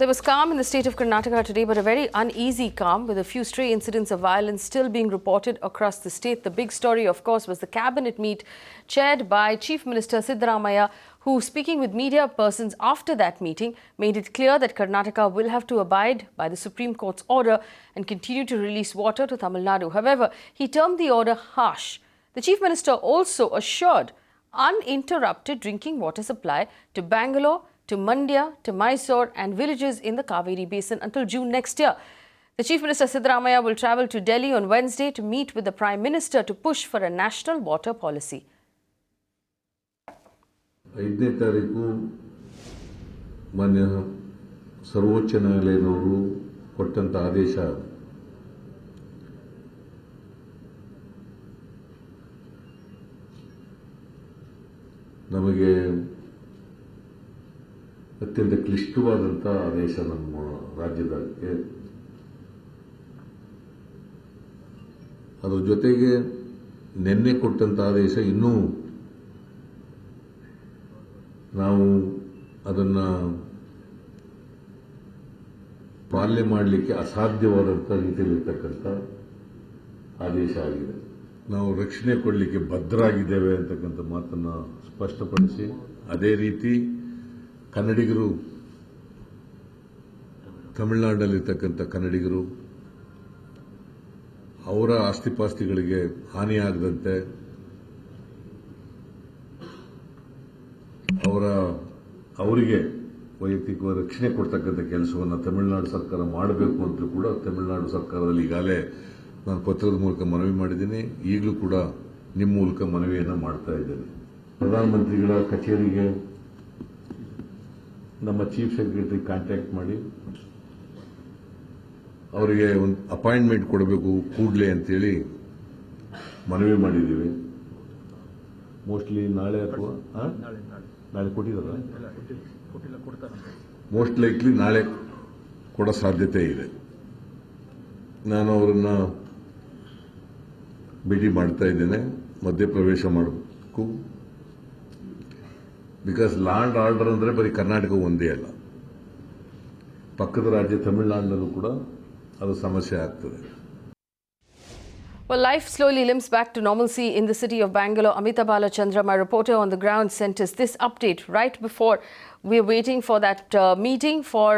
Well, there was calm in the state of Karnataka today, but a very uneasy calm with a few stray incidents of violence still being reported across the state. The big story, of course, was the cabinet meet chaired by Chief Minister Sridhar, who, speaking with media persons after that meeting, made it clear that Karnataka will have to abide by the Supreme Court's order and continue to release water to Tamil Nadu. However, he termed the order harsh. The Chief Minister also assured uninterrupted drinking water supply to Bangalore, to Mandya, to Mysore and villages in the Cauvery basin until June next year. The Chief Minister Sridhar will travel to Delhi on Wednesday to meet with the Prime Minister to push for a national water policy. 5ನೇ ತಾರೀಕು ಮಾನ್ಯ ಸರ್ವೋಚ್ಚ ನ್ಯಾಯಾಲಯದವರು ಕೊಟ್ಟಂತ ಆದೇಶ ನಮಗೆ ಅತ್ಯಂತ ಕ್ಲಿಷ್ಟವಾದಂಥ ಆದೇಶ ನಮ್ಮ ರಾಜ್ಯದಕ್ಕೆ. ಅದರ ಜೊತೆಗೆ ನಿನ್ನೆ ಕೊಟ್ಟಂತ ಆದೇಶ ಇನ್ನೂ ನಾವು ಅದನ್ನು ಪಾಲನೆ ಮಾಡಲಿಕ್ಕೆ ಅಸಾಧ್ಯವಾದಂಥ ರೀತಿಯಲ್ಲಿರ್ತಕ್ಕಂಥ ಆದೇಶ ಆಗಿದೆ. ನಾವು ರಕ್ಷಣೆ ಕೊಡಲಿಕ್ಕೆ ಬದ್ಧರಾಗಿದ್ದೇವೆ ಅಂತಕ್ಕಂಥ ಮಾತನ್ನು ಸ್ಪಷ್ಟಪಡಿಸಿ, ಅದೇ ರೀತಿ ಕನ್ನಡಿಗರು, ತಮಿಳುನಾಡಿನಲ್ಲಿರ್ತಕ್ಕಂಥ ಕನ್ನಡಿಗರು ಅವರ ಆಸ್ತಿಪಾಸ್ತಿಗಳಿಗೆ ಹಾನಿಯಾಗದಂತೆ ಅವರಿಗೆ ವೈಯಕ್ತಿಕ ರಕ್ಷಣೆ ಕೊಡ್ತಕ್ಕಂಥ ಕೆಲಸವನ್ನು ತಮಿಳುನಾಡು ಸರ್ಕಾರ ಮಾಡಬೇಕು ಅಂತ ಕೂಡ ತಮಿಳುನಾಡು ಸರ್ಕಾರದಲ್ಲಿ ಈಗಾಗಲೇ ನಾನು ಪತ್ರದ ಮೂಲಕ ಮನವಿ ಮಾಡಿದ್ದೀನಿ. ಈಗಲೂ ಕೂಡ ನಿಮ್ಮ ಮೂಲಕ ಮನವಿಯನ್ನು ಮಾಡ್ತಾ ಇದ್ದೇನೆ. ಪ್ರಧಾನಮಂತ್ರಿಗಳ ಕಚೇರಿಗೆ ನಮ್ಮ ಚೀಫ್ ಸೆಕ್ರೆಟರಿ ಕಾಂಟ್ಯಾಕ್ಟ್ ಮಾಡಿ ಅವರಿಗೆ ಒಂದು ಅಪಾಯಿಂಟ್ಮೆಂಟ್ ಕೊಡಬೇಕು ಕೂಡಲೇ ಅಂತೇಳಿ ಮನವಿ ಮಾಡಿದ್ದೀವಿ. ಮೋಸ್ಟ್ಲಿ ನಾಳೆ ಅಥವಾ ನಾಳೆ ಕೊಟ್ಟಿದ್ದಾರ, ಮೋಸ್ಟ್ ಲೈಕ್ಲಿ ನಾಳೆ ಕೊಡೋ ಸಾಧ್ಯತೆ ಇದೆ. ನಾನು ಅವರನ್ನ ಭೇಟಿ ಮಾಡ್ತಾ ಇದ್ದೇನೆ. ಮಧ್ಯಪ್ರವೇಶ ಮಾಡಬೇಕು. ಬಿಕಾಸ್ ಲಾ ಅಂಡ್ ಆರ್ಡರ್ ಅಂದರೆ ಬರೀ ಕರ್ನಾಟಕ ಒಂದೇ ಅಲ್ಲ, ಪಕ್ಕದ ರಾಜ್ಯ ತಮಿಳುನಾಡಿನಲ್ಲೂ ಕೂಡ ಅದು ಸಮಸ್ಯೆ ಆಗ್ತದೆ. Well, life slowly limps back to normalcy in the city of Bangalore. Amee Yajnik, my reporter on the ground, sent us this update right before we're waiting for that meeting for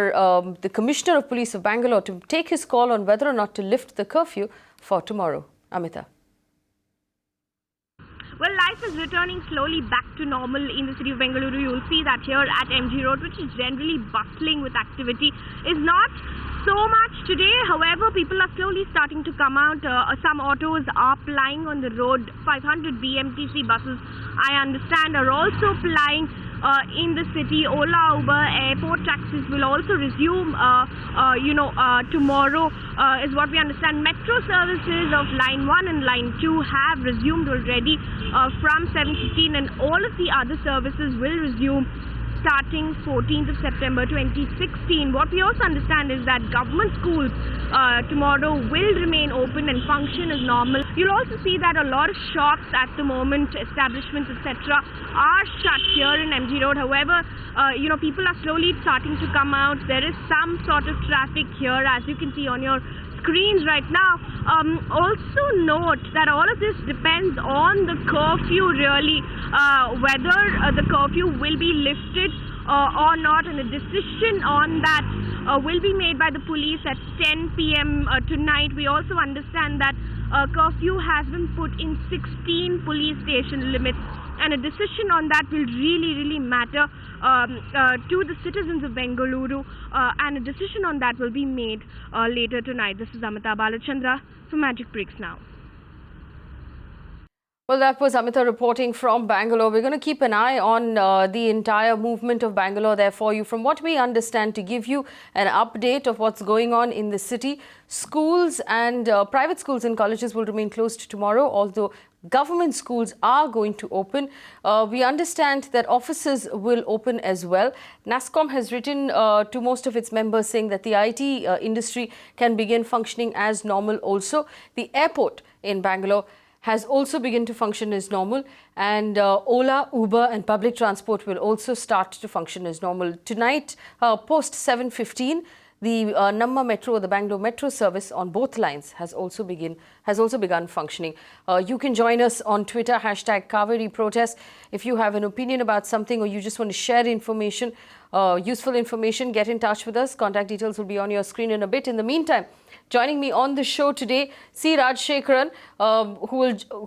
the Commissioner of Police of Bangalore to take his call on whether or not to lift the curfew for tomorrow. Amita. Well, life is returning slowly back to normal in the city of Bengaluru. You'll see that here at MG Road, which is generally bustling with activity, is not so much today. However, people are slowly starting to come out. Some autos are plying on the road. 500 BMTC buses, I understand, are also plying in the city. Ola, Uber, airport taxis will also resume, tomorrow, is what we understand. Metro services of Line 1 and Line 2 have resumed already from 7:15, and all of the other services will resume starting 14th of September 2016. What we also understand is that government schools tomorrow will remain open and function as normal. You'll also see that a lot of shops at the moment, establishments, etc., are shut here in MG Road. However, people are slowly starting to come out. There is some sort of traffic here, as you can see on your screens right now. Also note that all of this depends on the curfew, really, whether the curfew will be lifted or not, and a decision on that will be made by the police at 10 p.m. Tonight. We also understand that curfew has been put in 16 police station limits, and a decision on that will really matter to the citizens of Bengaluru, and a decision on that will be made later tonight. This is Amita Balachandra for Magicbricks Now. Well, that was Amita reporting from Bangalore. We're going to keep an eye on the entire movement of Bangalore there for you. From what we understand, to give you an update of what's going on in the city, schools and private schools and colleges will remain closed tomorrow, although government schools are going to open. We understand that offices will open as well. NASSCOM has written to most of its members saying that the IT industry can begin functioning as normal also. The airport in Bangalore has also begun to function as normal, and Ola, Uber and public transport will also start to function as normal. Tonight, post 7:15, the Namma Metro, the Bangalore Metro service on both lines has also begun functioning. You can join us on Twitter, #Cauvery Protest. If you have an opinion about something or you just want to share information, useful information, get in touch with us. Contact details will be on your screen in a bit. In the meantime, joining me on the show today, C. Rajashekaran,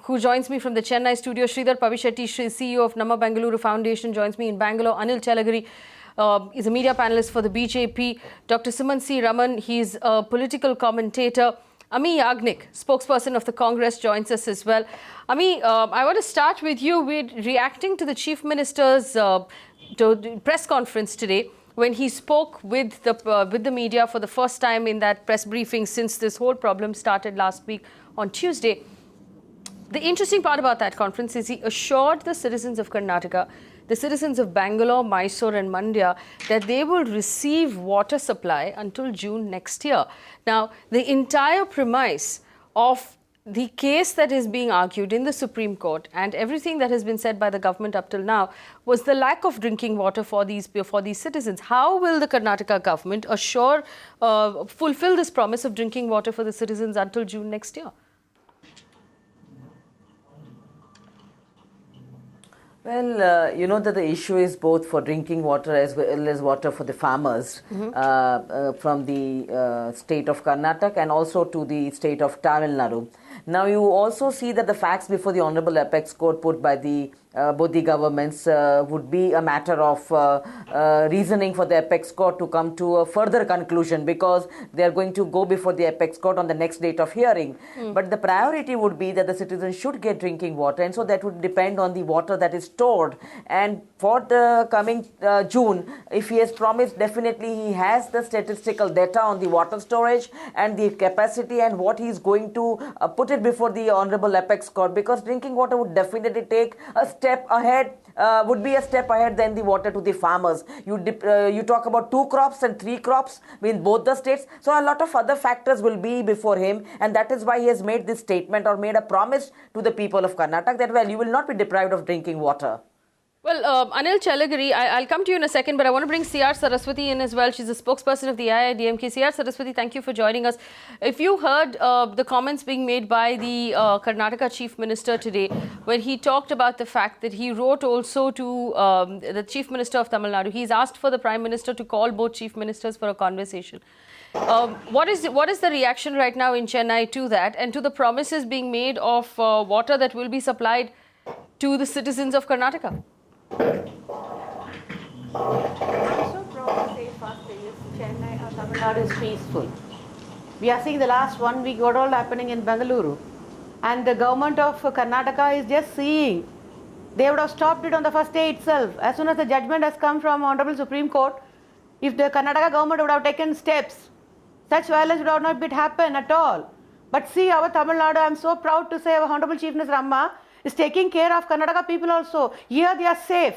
who joins me from the Chennai studio. Sridhar Pabbisetty, CEO of Namma Bengaluru Foundation, joins me in Bangalore. Anil Chalageri is a media panelist for the BJP. Dr. Sumanth Raman, he's a political commentator. Amee Yajnik, spokesperson of the Congress, joins us as well. Amee, I want to start with you. We're reacting to the Chief Minister's press conference today, when he spoke with the media for the first time in that press briefing since this whole problem started last week on Tuesday. The interesting part about that conference is he assured the citizens of Karnataka, the citizens of Bangalore, Mysore and Mandya, that they will receive water supply until June next year. Now, the entire premise of the case that is being argued in the Supreme Court and everything that has been said by the government up till now was the lack of drinking water for these citizens. How will the Karnataka government fulfill this promise of drinking water for the citizens until June next year? Well, you know that the issue is both for drinking water as well as water for the farmers from the state of Karnataka and also to the state of Tamil Nadu. Now, you also see that the facts before the Honorable Apex Court put by the both the governments would be a matter of reasoning for the Apex Court to come to a further conclusion, because they are going to go before the Apex Court on the next date of hearing. But the priority would be that the citizens should get drinking water, and so that would depend on the water that is stored. And for the coming June, if he has promised, definitely he has the statistical data on the water storage and the capacity and what he is going to put it before the Honorable Apex Court, because drinking water would definitely take a step ahead, would be a step ahead than the water to the farmers. You talk about 2 crops and 3 crops in both the states, so a lot of other factors will be before him, and that is why he has made this statement or made a promise to the people of Karnataka that, well, you will not be deprived of drinking water. Well, Anil Chalageri, I'll come to you in a second, but I want to bring C R Saraswathi in as well. She's a spokesperson of the AIADMK. C R Saraswathi, thank you for joining us. If you heard the comments being made by the Karnataka Chief Minister today, when he talked about the fact that he wrote also to the Chief Minister of Tamil Nadu, he's asked for the Prime Minister to call both Chief Ministers for a conversation. What is the reaction right now in Chennai to that and to the promises being made of water that will be supplied to the citizens of Karnataka? I'm so proud to say first thing is Chennai or Tamil Nadu is peaceful. We are seeing the last 1 week what all happening in Bangalore, and the government of Karnataka is just seeing. They would have stopped it on the first day itself. As soon as the judgment has come from Honorable Supreme Court, if the Karnataka government would have taken steps, such violence would have not been happen at all. But see, our Tamil Nadu, I'm so proud to say our Honorable Chief Minister Ramma is taking care of Karnataka people also. Here they are safe.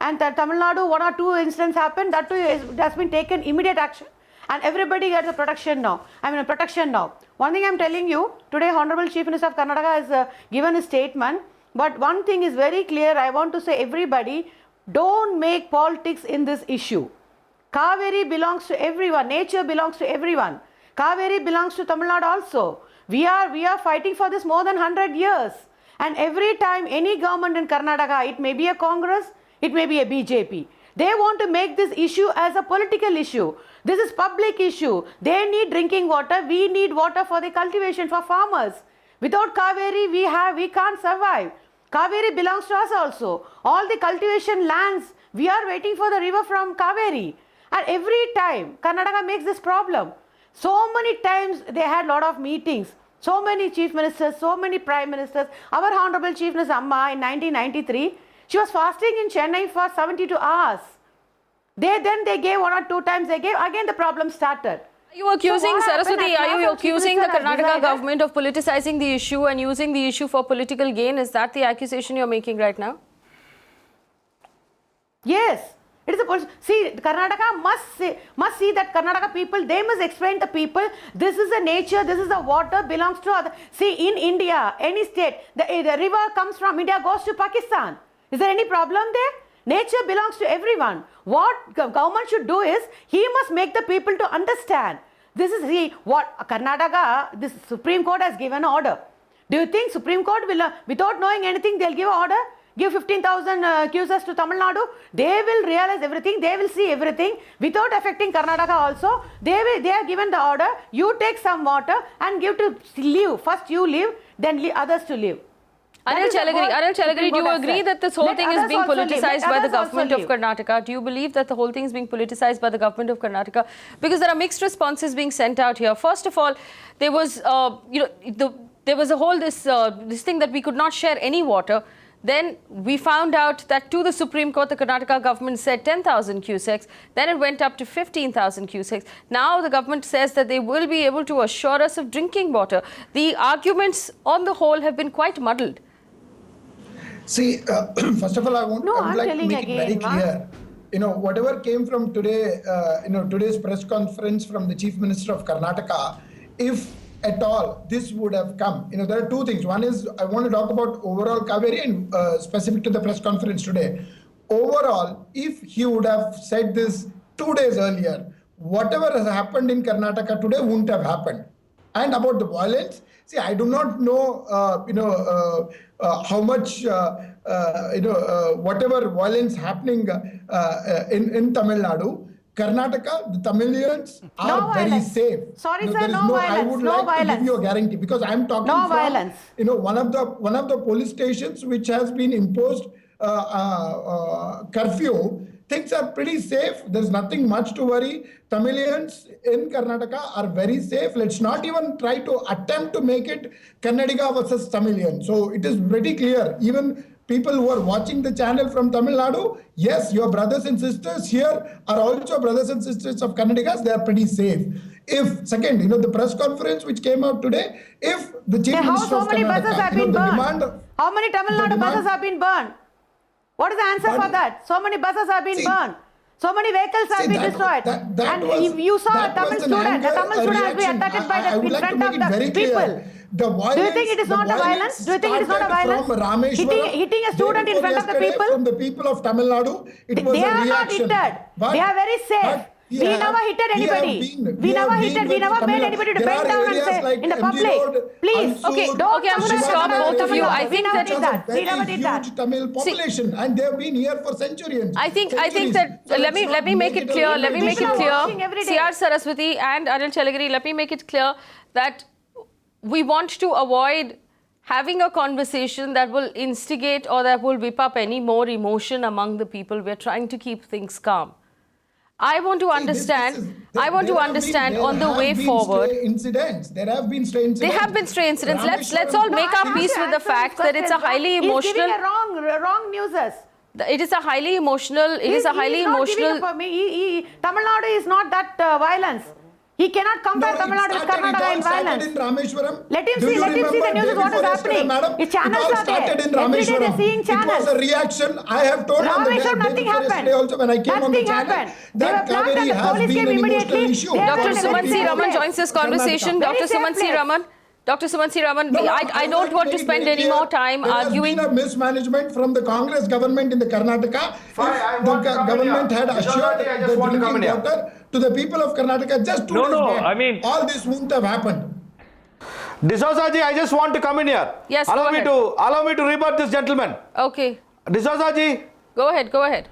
And Tamil Nadu, 1 or 2 incidents happened, that too has been taken immediate action. And everybody gets a protection now. One thing I'm telling you, today Honorable Chief Minister of Karnataka has given a statement. But one thing is very clear, I want to say everybody, don't make politics in this issue. Cauvery belongs to everyone. Nature belongs to everyone. Cauvery belongs to Tamil Nadu also. We are fighting for this more than 100 years. And every time any government in Karnataka, it may be a Congress, it may be a BJP, they want to make this issue as a political issue. This is public issue. They need drinking water. We need water for the cultivation for farmers. Without Cauvery, we can't survive. Cauvery belongs to us also. All the cultivation lands, we are waiting for the river from Cauvery. And every time Karnataka makes this problem. So many times they had a lot of meetings. So many chief ministers, so many prime ministers. Our Honorable Chief Minister Amma in 1993, she was fasting in Chennai for 72 hours. They gave 1 or 2 times, again the problem started. Are you accusing, Saraswati, are you accusing the Karnataka government of politicizing the issue and using the issue for political gain? Is that the accusation you're making right now? Yes. It is a policy. See, Karnataka must see that Karnataka people, they must explain to people, this is the nature, this is the water, belongs to other. See, in India, any state, the river comes from India, goes to Pakistan. Is there any problem there? Nature belongs to everyone. What government should do is, he must make the people to understand. This is what Karnataka, this Supreme Court has given an order. Do you think Supreme Court will, without knowing anything, they'll give an order? Give 15,000 accusers to Tamil Nadu, they will realize everything, they will see everything without affecting Karnataka also. They are given the order, you take some water and give to leave. First you leave, then leave others to leave. Anil Chalageri, do you agree that this whole thing is being politicized by the government of Karnataka? Do you believe that the whole thing is being politicized by the government of Karnataka? Because there are mixed responses being sent out here. First of all, there was, there was a whole this thing that we could not share any water. Then we found out that to the Supreme Court, the Karnataka government said 10,000 cusecs. Then it went up to 15,000 cusecs. Now the government says that they will be able to assure us of drinking water. The arguments on the whole have been quite muddled. See, first of all, I would like to make it very clear. Whatever came from today, today's press conference from the Chief Minister of Karnataka, if at all this would have come, there are two things. One is, I want to talk about overall Cauvery and specific to the press conference today. Overall, if he would have said this 2 days earlier, whatever has happened in Karnataka today wouldn't have happened. And about the violence, see, I do not know, how much, whatever violence happening in Tamil Nadu, Karnataka, the Tamilians are very safe. Sorry, sir, no violence. I would like to give you a guarantee because I'm talking no from violence. One of the police stations which has been imposed curfew. Things are pretty safe. There's nothing much to worry. Tamilians in Karnataka are very safe. Let's not even try to attempt to make it Kannadiga versus Tamilian. So it is pretty clear. Even people who are watching the channel from Tamil Nadu, yes, your brothers and sisters here are also brothers and sisters of Kannadigas. They are pretty safe. If, second, the press conference which came out today, if the Chief Minister of Karnataka, how many Tamil Nadu buses have been burned? What is the answer for that? So many buses have been burned. So many vehicles have been destroyed. You saw a Tamil student. A Tamil student has been attacked by the in front of the people. Do you think it is not a violence? Do you think it is not a violence? Hitting a student in front of the people? From the people of Tamil Nadu, it was they are not hit. They are very safe. We never hit anybody. We never made anybody to bend down and say in the public. Please. Okay, I'm going to stop both of you. I think that we never did that. Huge Tamil population, and they have been here for centuries. I think that let me make it clear. Let me make it clear. C R Saraswathi and Anil Chalageri, let me make it clear that we want to avoid having a conversation that will instigate or that will whip up any more emotion among the people. We're trying to keep things calm. I want to understand. I want to understand on the way forward. There have been stray incidents. There have been stray incidents. Let's all make our peace with the fact that it's a highly emotional. He's giving wrong news. It is a highly emotional. It is a highly emotional. Tamil Nadu is not that violence. He cannot compare Tamil Nadu with Karnataka in violence. Let him see the news of what is happening. His channels are there. Every day they're seeing channels. It was a reaction. I have told Rameshwaram, nothing happened. Also when I came on the channel, that Cauvery has been an emotional issue. Dr. Sumanth Raman joins this conversation. Dr. Sumanth Raman. Dr. Sumanth Raman, I don't want to spend any more time arguing. There has been a mismanagement from the Congress government in the Karnataka. The government had assured the drinking water to the people of Karnataka just 2 days back. I mean, all this wouldn't have happened. D'Souza ji, I just want to come in here. Yes, allow me to rebut this gentleman. Okay. D'Souza ji. Go ahead.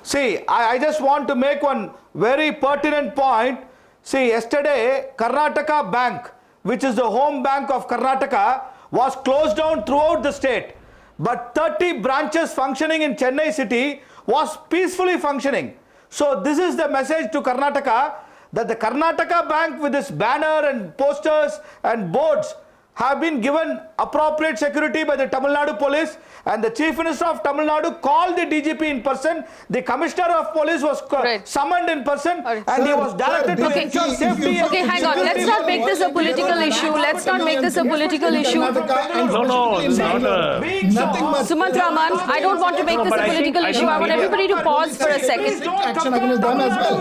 See, I just want to make one very pertinent point. See, yesterday, Karnataka Bank, which is the home bank of Karnataka, was closed down throughout the state. But 30 branches functioning in Chennai city was peacefully functioning. So this is the message to Karnataka, that the Karnataka Bank with its banner and posters and boards have been given appropriate security by the Tamil Nadu police, and the Chief Minister of Tamil Nadu called the DGP in person. The Commissioner of Police was summoned in person, and he was directed to ensure safety. Okay, hang on. Let's not make this a political issue. Let's not make this a political issue. No, it's not a... Sumanth, Raman, I don't want to make this a political issue. I want everybody to pause for a second.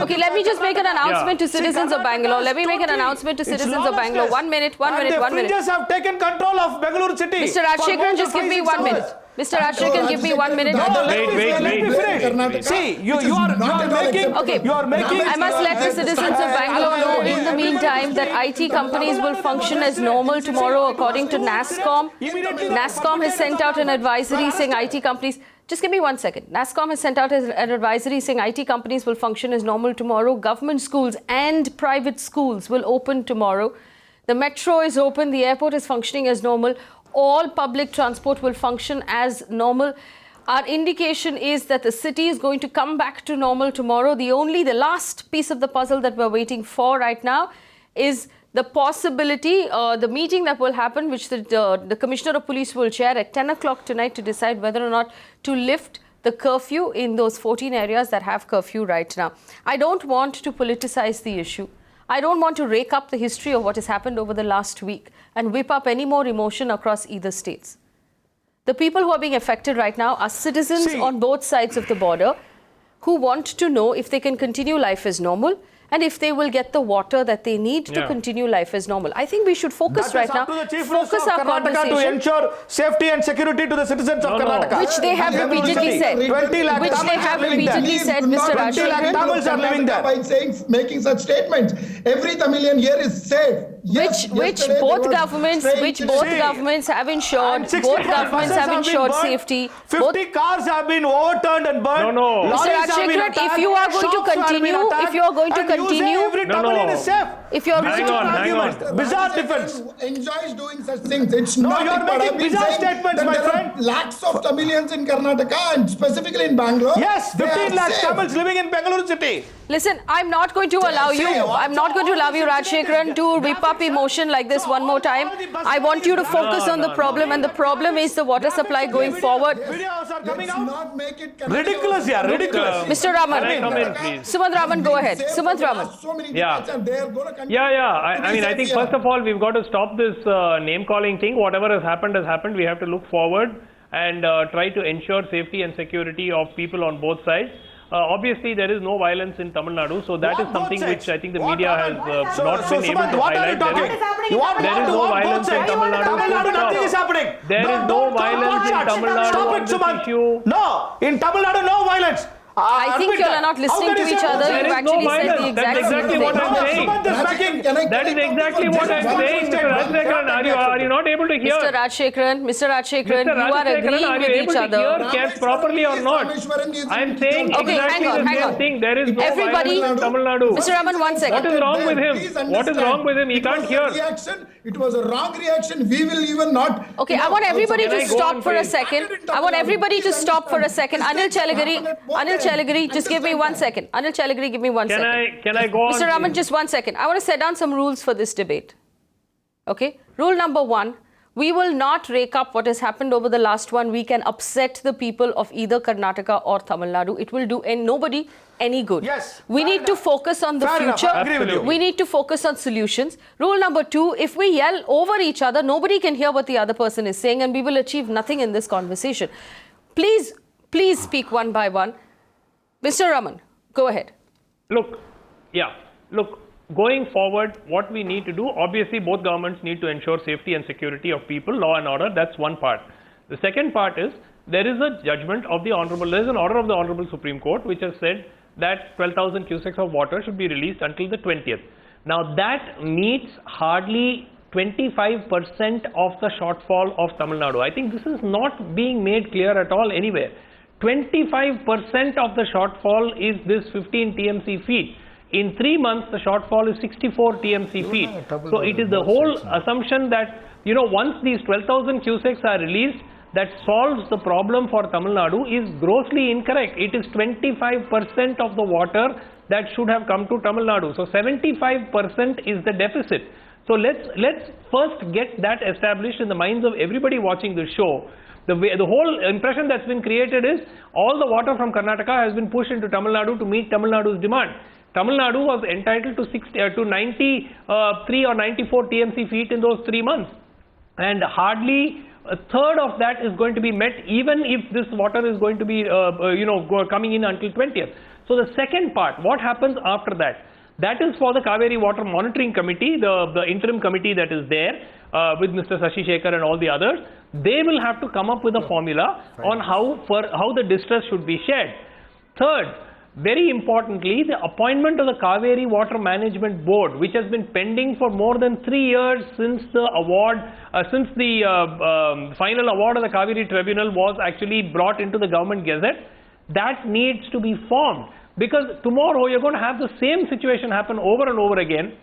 Okay, let me just make an announcement to citizens of Bangalore. Let me make an announcement to citizens of Bangalore. 1 minute, 1 minute, 1 minute. The fringes have taken control of Bangalore city. Mr. Rajashekaran, just give me 1 minute. Mr. Rajashekaran, give me 1 minute. Let me finish. See, you are making. I must let the citizens of Bangalore know in the meantime that IT companies will function as normal tomorrow according to NASSCOM. NASSCOM has sent out an advisory saying IT companies. Just give me 1 second. NASSCOM has sent out an advisory saying IT companies will function as normal tomorrow. Government schools and private schools will open tomorrow. The metro is open. The airport is functioning as normal. All public transport will function as normal. Our indication is that the city is going to come back to normal tomorrow. The last piece of the puzzle that we're waiting for right now is the possibility, the meeting that will happen, which the Commissioner of Police will chair at 10 o'clock tonight to decide whether or not to lift the curfew in those 14 areas that have curfew right now. I don't want to politicize the issue. I don't want to rake up the history of what has happened over the last week and whip up any more emotion across either states. The people who are being affected right now are citizens on both sides of the border who want to know if they can continue life as normal and if they will get the water that they need to continue life as normal. I think we should focus right now, focus our conversation to ensure safety and security to the citizens of Karnataka. Which they have repeatedly said. Which they have repeatedly said, Mr. Rajashekaran. Tamils are living there. By making such statements, every Tamilian here is safe. Which both governments have ensured. Both governments have ensured safety. 50 cars have been overturned and burned. Mr. Rajashekaran, if you are going to continue, if you are going to continue, if you are going to bizarre defense. Enjoys doing such things. It's not. You are making bizarre statements, my friend. Lakhs of Tamilians in Karnataka and specifically in Bangalore. Yes, 15 lakhs Tamils living in Bangalore city. Listen, I'm not going to allow you, Rajashekaran, to whip up emotion like this one more time. I want you to focus on the problem, and the problem is the water supply going forward. Videos are coming out. Not make it Ridiculous, yeah, ridiculous. Mr. Raman, Can I come in, please? Sumanth Raman, go ahead. Sumanth Raman. I think first of all, we've got to stop this name-calling thing. Whatever has happened. We have to look forward and try to ensure safety and security of people on both sides. Obviously, there is no violence in Tamil Nadu, so that is something which I think the media has not been able to highlight. There is no violence in Tamil Nadu. Nothing is happening. There is no violence in Tamil Nadu on this issue. No, in Tamil Nadu, no violence. I think you are not listening to each other. You've actually said the exact same thing. What I'm saying. That is exactly what I'm saying, Mr. Rajashekaran. Are you not able to hear? Mr. Rajashekaran, you are agreeing with each other. Are you able to hear cats properly or not? I'm saying exactly the same thing. There is no violence in Tamil Nadu. Mr. Raman, 1 second. What is wrong with him? What is wrong with him? He can't hear. It was a wrong reaction. We will even not. Okay, I want everybody to stop for a second. Anil Chalageri, just give me 1 second. Anil Chalageri, give me 1 second. Can I go on? Mr. Raman, just 1 second. I want to set down some rules for this debate. Okay? Rule number 1, we will not rake up what has happened over the last 1 week and upset the people of either Karnataka or Tamil Nadu. It will do nobody any good. Yes. We need to focus on the future. Agree with you. We need to focus on solutions. Rule number 2, if we yell over each other, nobody can hear what the other person is saying and we will achieve nothing in this conversation. Please speak one by one. Mr. Raman, go ahead. Look, going forward, what we need to do, obviously both governments need to ensure safety and security of people, law and order. That's one part. The second part is, there is a judgment of the there is an order of the Honorable Supreme Court which has said that 12,000 cusecs of water should be released until the 20th. Now that meets hardly 25% of the shortfall of Tamil Nadu. I think this is not being made clear at all anywhere. 25% of the shortfall is this 15 TMC feet. In 3 months, the shortfall is 64 TMC feet. So it is the whole assumption that, once these 12,000 cusecs are released, that solves the problem for Tamil Nadu is grossly incorrect. It is 25% of the water that should have come to Tamil Nadu. So 75% is the deficit. So let's first get that established in the minds of everybody watching this show. The whole impression that's been created is all the water from Karnataka has been pushed into Tamil Nadu to meet Tamil Nadu's demand. Tamil Nadu was entitled to 93 or 94 TMC feet in those 3 months, and hardly a third of that is going to be met, even if this water is going to be coming in until 20th. So the second part, what happens after that? That is for the Cauvery Water Monitoring Committee, the interim committee that is there with Mr. Shashi Shekhar and all the others. They will have to come up with a formula on how the distress should be shared. Third, very importantly, the appointment of the Cauvery Water Management Board, which has been pending for more than 3 years since the award, since the final award of the Cauvery Tribunal was actually brought into the government gazette, that needs to be formed. Because tomorrow you're going to have the same situation happen over and over again.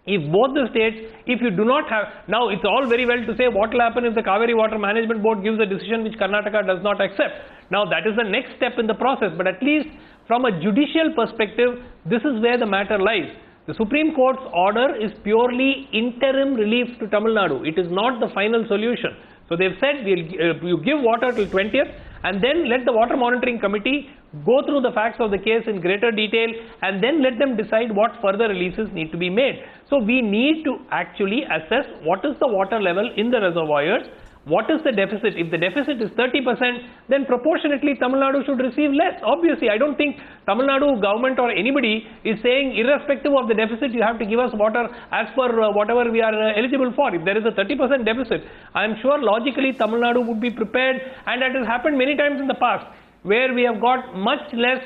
If both the states, if you do not have, now it's all very well to say what will happen if the Cauvery Water Management Board gives a decision which Karnataka does not accept. Now that is the next step in the process, but at least from a judicial perspective, this is where the matter lies. The Supreme Court's order is purely interim relief to Tamil Nadu. It is not the final solution. So they've said you give water till 20th and then let the Water Monitoring Committee go through the facts of the case in greater detail and then let them decide what further releases need to be made. So we need to actually assess what is the water level in the reservoirs. What is the deficit? If the deficit is 30%, then proportionately Tamil Nadu should receive less. Obviously, I don't think Tamil Nadu government or anybody is saying irrespective of the deficit, you have to give us water as per whatever we are eligible for. If there is a 30% deficit, I am sure logically Tamil Nadu would be prepared, and that has happened many times in the past, where we have got much less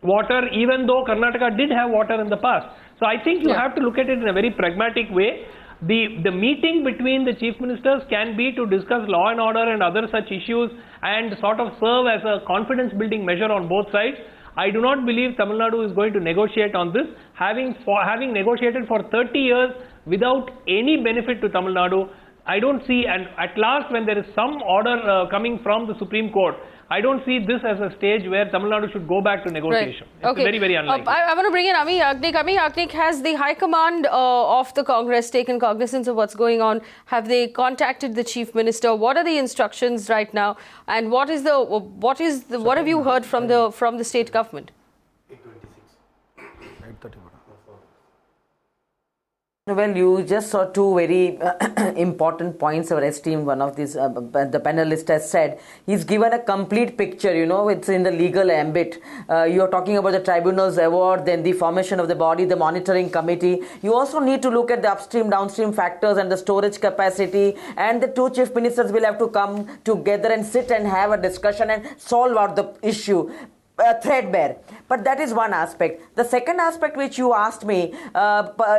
water even though Karnataka did have water in the past. So I think you have to look at it in a very pragmatic way. The meeting between the chief ministers can be to discuss law and order and other such issues and sort of serve as a confidence building measure on both sides. I do not believe Tamil Nadu is going to negotiate on this. Having negotiated for 30 years without any benefit to Tamil Nadu, I don't see, and at last when there is some order coming from the Supreme Court, I don't see this as a stage where Tamil Nadu should go back to negotiation. Right. It's very, very unlikely. I want to bring in Amee Yajnik. Amee Yajnik, has the High Command of the Congress taken cognizance of what's going on? Have they contacted the Chief Minister? What are the instructions right now? And what have you heard from the state government? Well, you just saw two very important points. Our esteemed one of these, the panelist has said, he's given a complete picture, it's in the legal ambit. You're talking about the tribunal's award, then the formation of the body, the monitoring committee. You also need to look at the upstream, downstream factors and the storage capacity, and the two chief ministers will have to come together and sit and have a discussion and solve out the issue. Threadbare. But that is one aspect. The second aspect which you asked me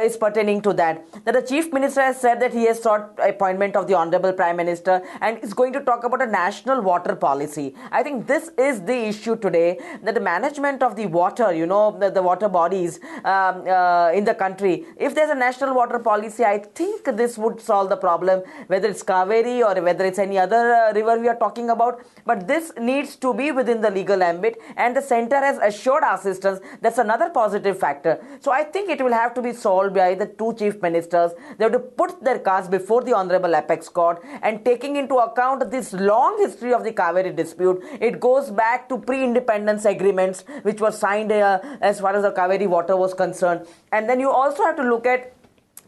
is pertaining to that the Chief Minister has said that he has sought appointment of the Honorable Prime Minister and is going to talk about a national water policy. I think this is the issue today, that the management of the water, the water bodies in the country, if there's a national water policy, I think this would solve the problem, whether it's Cauvery or whether it's any other river we are talking about. But this needs to be within the legal ambit, and the centre has assured assistance. That's another positive factor. So I think it will have to be solved by the two chief ministers. They have to put their case before the Honorable Apex Court, and taking into account this long history of the Cauvery dispute, it goes back to pre-independence agreements which were signed as far as the Cauvery water was concerned. And then you also have to look at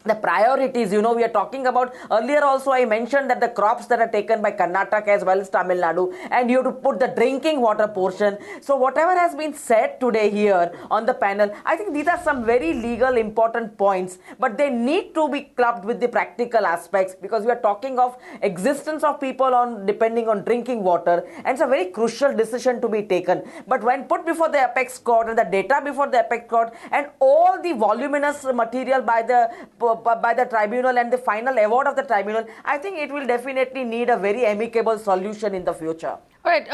the priorities. We are talking about, earlier also I mentioned that the crops that are taken by Karnataka as well as Tamil Nadu, and you have to put the drinking water portion. So whatever has been said today here on the panel, I think these are some very legal important points, but they need to be clubbed with the practical aspects, because we are talking of existence of people on depending on drinking water, and it's a very crucial decision to be taken. But when put before the Apex Court and the data before the Apex Court and all the voluminous material by the tribunal and the final award of the tribunal, I think it will definitely need a very amicable solution in the future. All right,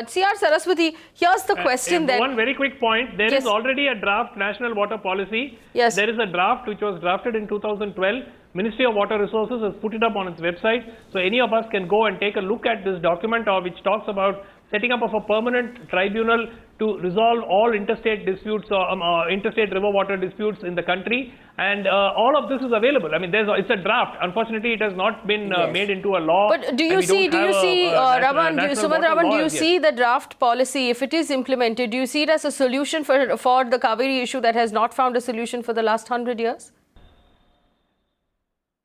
C R Saraswathi, here's the question then. One very quick point. There is already a draft national water policy. Yes. There is a draft which was drafted in 2012. Ministry of Water Resources has put it up on its website. So any of us can go and take a look at this document which talks about setting up of a permanent tribunal to resolve all interstate disputes or interstate river water disputes in the country, and all of this is available. I mean, it's a draft. Unfortunately, it has not been made into a law. But do you see, Raman, do you see the draft policy, if it is implemented, do you see it as a solution for the Cauvery issue that has not found a solution for the last 100 years?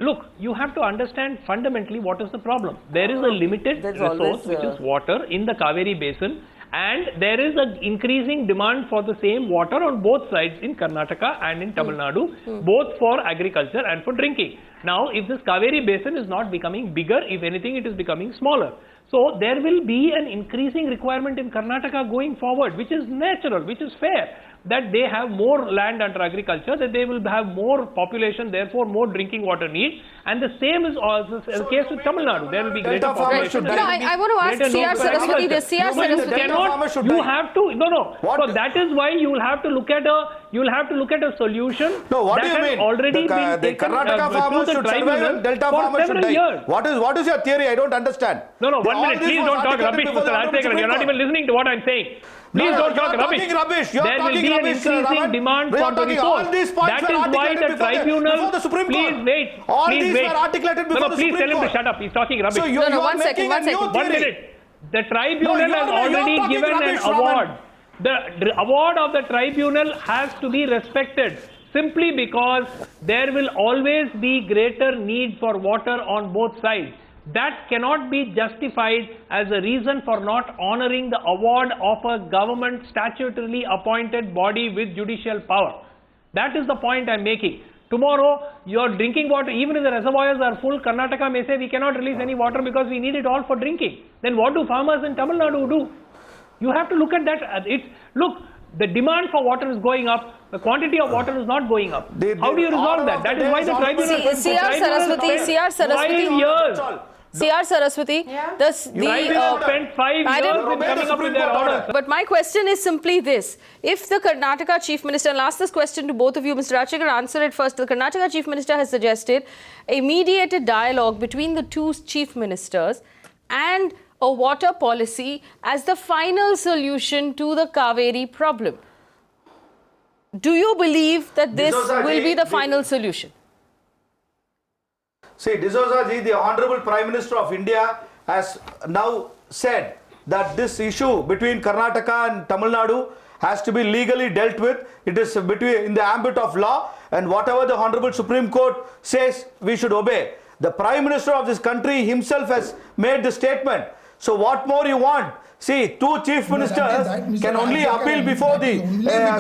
Look, you have to understand fundamentally what is the problem. There is a limited resource, which is water, in the Cauvery basin, and there is an increasing demand for the same water on both sides in Karnataka and in Tamil Nadu, both for agriculture and for drinking. Now, if this Cauvery basin is not becoming bigger, if anything, it is becoming smaller. So, there will be an increasing requirement in Karnataka going forward, which is natural, which is fair, that they have more land under agriculture, that they will have more population, therefore more drinking water needs, and the same is also the case with Tamil Nadu. There will be greater population. I want to ask C R Saraswathi this. C R Saraswathi, you have to So that is why you will have to look at a solution. No, what that do you mean? Already been the taken Karnataka farmers should survive and Delta farmers should die. Years. What is your theory? I don't understand. No, 1 minute. Please don't talk rubbish, Mr. Rajashekaran. You're not even listening to what I'm saying. Please don't talk rubbish. There will be an increasing demand for the resource. That is why the tribunal. Please wait. Please wait. Please tell him to shut up. He's talking rubbish. So you are one second. 1 minute. The tribunal has already given an award. The award of the tribunal has to be respected, simply because there will always be greater need for water on both sides. That cannot be justified as a reason for not honoring the award of a government statutorily appointed body with judicial power. That is the point I am making. Tomorrow, your drinking water, even if the reservoirs are full, Karnataka may say we cannot release any water because we need it all for drinking. Then what do farmers in Tamil Nadu do? You have to look at that. Look, the demand for water is going up. The quantity of water is not going up. How do you resolve that? That is why the tribunal. C R Saraswathi, the spent 5 years in coming up with their order. But my question is simply this. If the Karnataka Chief Minister, and I'll ask this question to both of you, Mr. Rajashekaran, answer it first. The Karnataka Chief Minister has suggested a mediated dialogue between the two Chief Ministers and a water policy as the final solution to the Cauvery problem. Do you believe that this will be the final solution? See, D'Souza ji, the Honorable Prime Minister of India, has now said that this issue between Karnataka and Tamil Nadu has to be legally dealt with. It is in the ambit of law, and whatever the Honorable Supreme Court says, we should obey. The Prime Minister of this country himself has made the statement. So what more you want? See, two chief ministers can only appeal before the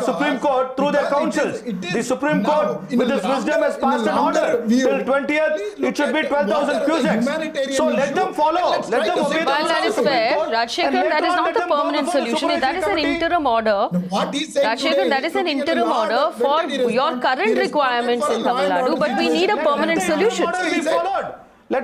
Supreme Court through their councils. The Supreme Court, with its wisdom, has passed an order. Till 20th, it should be 12,000 cusecs. So let them follow. Let them obey. Well, that is fair. Rajashekaran, that is not the permanent solution. That is an interim order. Rajashekaran, that is an interim order for your current requirements in Tamil Nadu, but we need a permanent solution. Let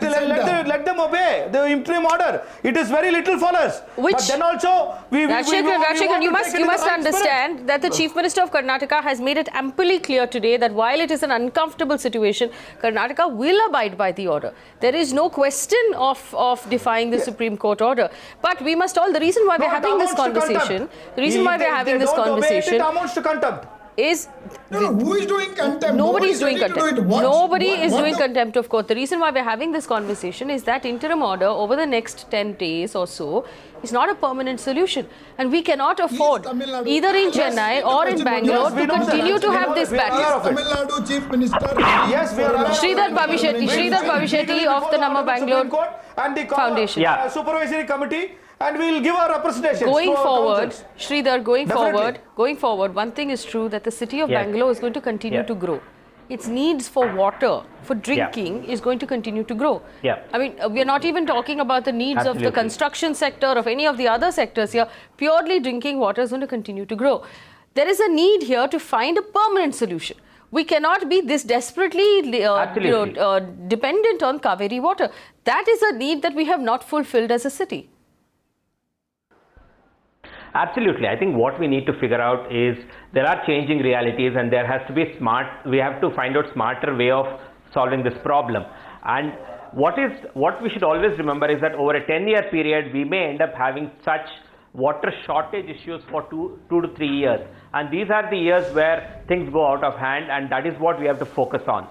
them obey the interim order. It is very little for us. But then also, Rajashekaran, you must understand that the Chief Minister of Karnataka has made it amply clear today that while it is an uncomfortable situation, Karnataka will abide by the order. There is no question of defying the Supreme Court order. But we must all, the reason why we are having this conversation, amounts to contempt. Is who is doing contempt? Nobody is doing contempt. Nobody is doing contempt of court. The reason why we're having this conversation is that interim order over the next 10 days or so is not a permanent solution. And we cannot afford, either in Chennai or in Bangalore, to continue to have this battle. Tamil Nadu Chief Minister. Yes, we are. Sridhar Pabbisetty of the Namma Bengaluru Foundation. Supervisory Committee. And we will give our representation. Going forward, Sridhar, going forward, one thing is true, that the city of Bangalore is going to continue to grow. Its needs for water, for drinking, is going to continue to grow. I mean, we are not even talking about the needs of the construction sector, of any of the other sectors here. Purely drinking water is going to continue to grow. There is a need here to find a permanent solution. We cannot be this desperately dependent on Cauvery water. That is a need that we have not fulfilled as a city. Absolutely. I think what we need to figure out is there are changing realities, and there has to be we have to find out smarter way of solving this problem. And what we should always remember is that over a 10-year period, we may end up having such water shortage issues for 2 to 3 years. And these are the years where things go out of hand, and that is what we have to focus on.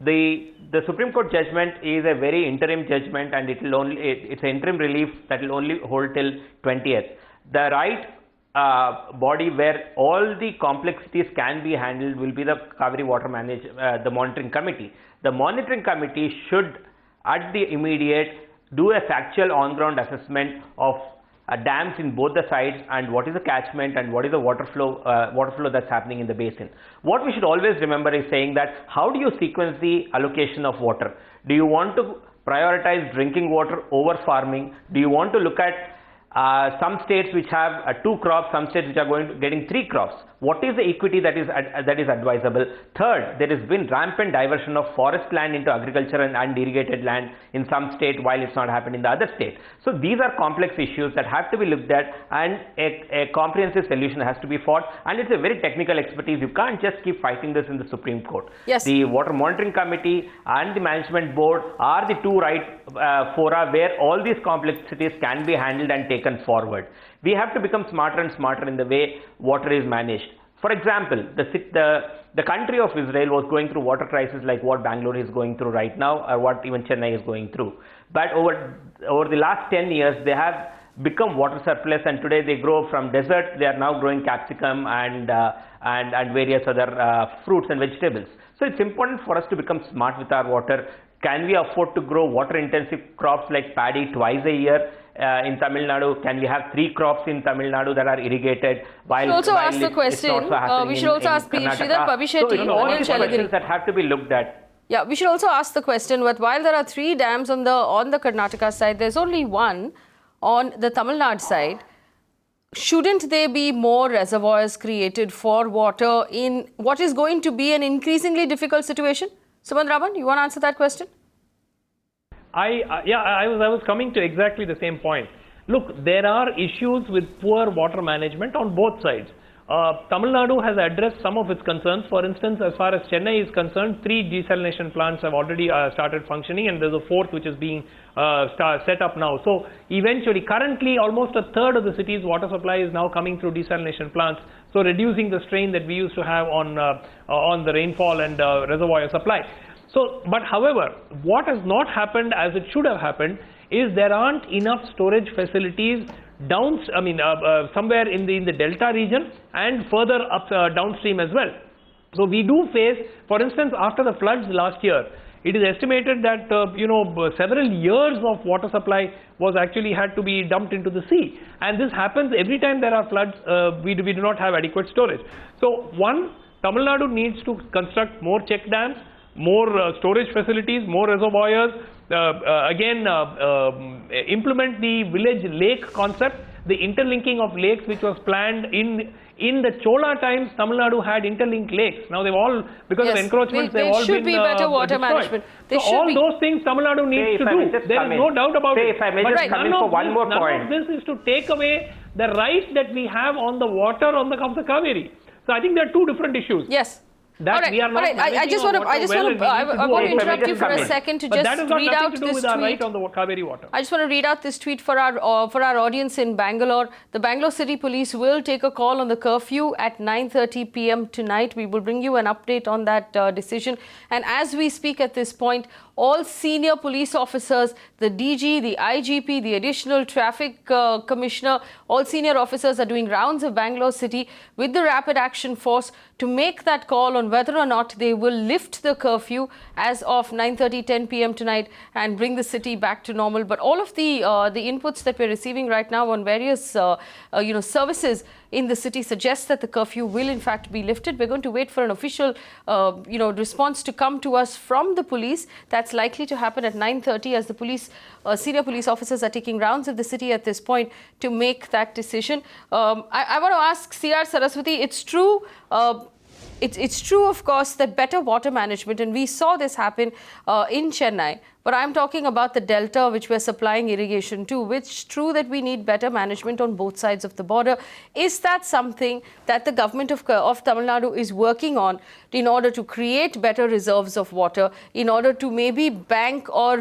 The Supreme Court judgment is a very interim judgment, and it's an interim relief that will only hold till 20th. The right body where all the complexities can be handled will be the Cauvery Water the Monitoring Committee. The Monitoring Committee should, at the immediate, do a factual on-ground assessment of dams in both the sides and what is the catchment and what is the water flow that's happening in the basin. What we should always remember is saying that how do you sequence the allocation of water? Do you want to prioritize drinking water over farming? Do you want to look at some states which have 2 crops, some states which are getting 3 crops? What is the equity that is advisable? Third, there has been rampant diversion of forest land into agriculture and irrigated land in some state while it's not happened in the other state. So these are complex issues that have to be looked at, and a comprehensive solution has to be fought, and it's a very technical expertise. You can't just keep fighting this in the Supreme Court. Yes. The Water Monitoring Committee and the Management Board are the 2 right fora where all these complexities can be handled and taken forward. We have to become smarter and smarter in the way water is managed. For example, the country of Israel was going through water crisis like what Bangalore is going through right now, or what even Chennai is going through. But over the last 10 years, they have become water surplus, and today they grow from desert. They are now growing capsicum and various other fruits and vegetables. So it's important for us to become smart with our water. Can we afford to grow water-intensive crops like paddy twice a year? In Tamil Nadu, can we have 3 crops in Tamil Nadu that are irrigated? We should also ask the question. We should also ask Sridhar Pabbisetty, Anil Chalageri. That have to be looked at. Yeah, we should also ask the question. But while there are 3 dams on the Karnataka side, there's only 1 on the Tamil Nadu side. Shouldn't there be more reservoirs created for water in what is going to be an increasingly difficult situation? Sumanth, Raman, you want to answer that question? I was coming to exactly the same point. Look, there are issues with poor water management on both sides. Tamil Nadu has addressed some of its concerns. For instance, as far as Chennai is concerned, 3 desalination plants have already started functioning, and there's a 4th which is being set up now. So eventually, currently, almost a third of the city's water supply is now coming through desalination plants. So reducing the strain that we used to have on the rainfall and reservoir supply. So, but however, what has not happened as it should have happened is there aren't enough storage facilities somewhere in the delta region and further up downstream as well. So we do face, for instance, after the floods last year, it is estimated that several years of water supply was actually had to be dumped into the sea, and this happens every time there are floods. We do not have adequate storage. So one, Tamil Nadu needs to construct more check dams, more storage facilities, more reservoirs, implement the village lake concept, the interlinking of lakes which was planned in the Chola times. Tamil Nadu had interlinked lakes. Now they've all, because of encroachments, they've all been should be better water destroyed. Management. So all those things Tamil Nadu needs to do. There is no doubt about it. If I may just come in for one more point. None of this is to take away the right that we have on the water on the Cauvery. So I think there are 2 different issues. Yes. That we are not I just want to interrupt you for a second to just read out this tweet. Right on the Cauvery water. I just want to read out this tweet for our audience in Bangalore. The Bangalore City Police will take a call on the curfew at 9:30 p.m. tonight. We will bring you an update on that decision. And as we speak at this point, all senior police officers, the DG, the IGP, the additional traffic commissioner, all senior officers are doing rounds of Bangalore City with the rapid action force to make that call on whether or not they will lift the curfew as of 9:30, 10 p.m. tonight and bring the city back to normal. But all of the inputs that we're receiving right now on various services in the city suggests that the curfew will in fact be lifted. We're going to wait for an official response to come to us from the police. That's likely to happen at 9:30 as the police senior police officers are taking rounds of the city at this point to make that decision. I want to ask C R Saraswathi, it's true. It's true, of course, that better water management, and we saw this happen in Chennai, but I'm talking about the delta which we're supplying irrigation to, which is true that we need better management on both sides of the border. Is that something that the government of Tamil Nadu is working on in order to create better reserves of water, in order to maybe bank or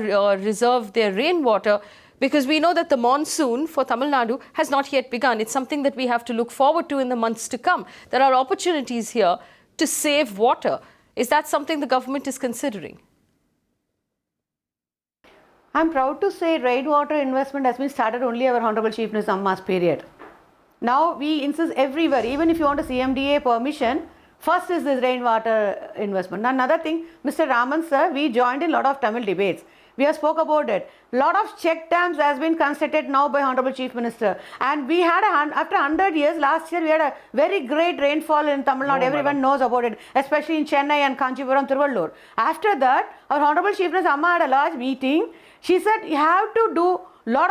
reserve their rainwater Because we know that the monsoon for Tamil Nadu has not yet begun. It's something that we have to look forward to in the months to come. There are opportunities here to save water. Is that something the government is considering? I'm proud to say rainwater investment has been started only our Honorable Chief Minister Amma's period. Now we insist everywhere, even if you want a CMDA permission, first is this rainwater investment. Another thing, Mr. Raman sir, we joined in a lot of Tamil debates. We have spoke about it. Lot of check dams has been constructed now by Honorable Chief Minister. And we had, after 100 years, last year we had a very great rainfall in Tamil Nadu. Everyone knows about it, especially in Chennai and Kanchipuram, Tiruvallur. After that, our Honorable Chief Minister Amma had a large meeting. She said, you have to do lot